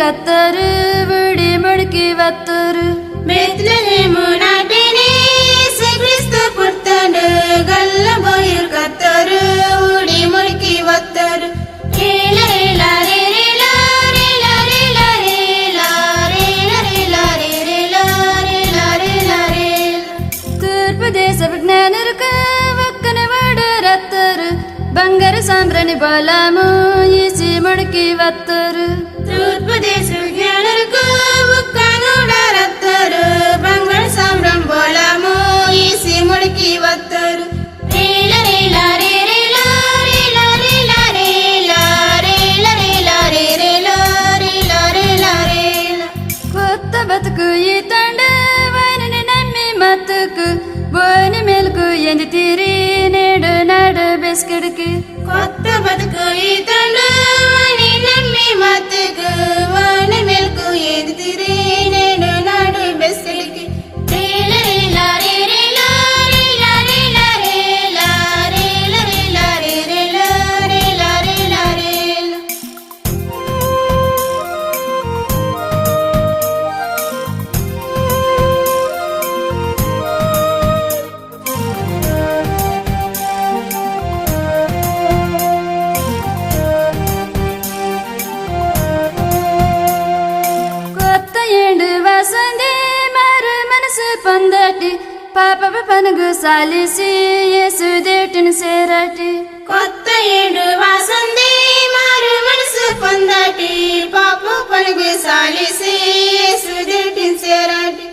కత్తరు ఊడి ముడికి వత్తరు బెత్లెహేము నాటిని యేసుక్రీస్తు పుట్టాడు గల్లబోయరు కత్తరు ఊడి ముడికి వత్తరు రేలా రేలా రేలా రేలా రేలా రేలా రేలా రేలా రేలా రేలా రేలా తూర్పు దేశ విజ్ఞానులకు ఒక్కని వాడు రత్తరు బంగారు సాంబ్రని బలము ఈసి ముడికి వత్తరు తూర్పు దేశ విజ్ఞానులకు ఒక్కనుడరత్తరు బంగారు సాంబ్రం బోలము ఈసి ముడికి వత్తరు రేల రేల రేలా రేలా రేలా రేలా రేలా రేలా రేలా రేలా రేలా రేలా కొత్త బతుకు ఈ తండ వారిని నమ్మి మత్తుకు బోని మేలుకు ఎంది తీరి నేడు నాడు బెస్కెడికి కొత్త బతుకు ఈతను అని నమ్మి మత్తుకు వాని మెలకు ఏది తిరి నేను నాడు బెస్సలికి రేల రేలా రేలా రేలా రేలా రేలా రేలా రేలా రేలా రేలా రేలా కొత్త ఏడు వసంది మారు మనసు పొందటి పాప పనుగు సాలిసి యేసు దేటిని సేరటి కొత్త ఏడు వాసంది మారు మనసు పొందటి పాప పలుగు సాలిసి యేసు దేటిని సేరటి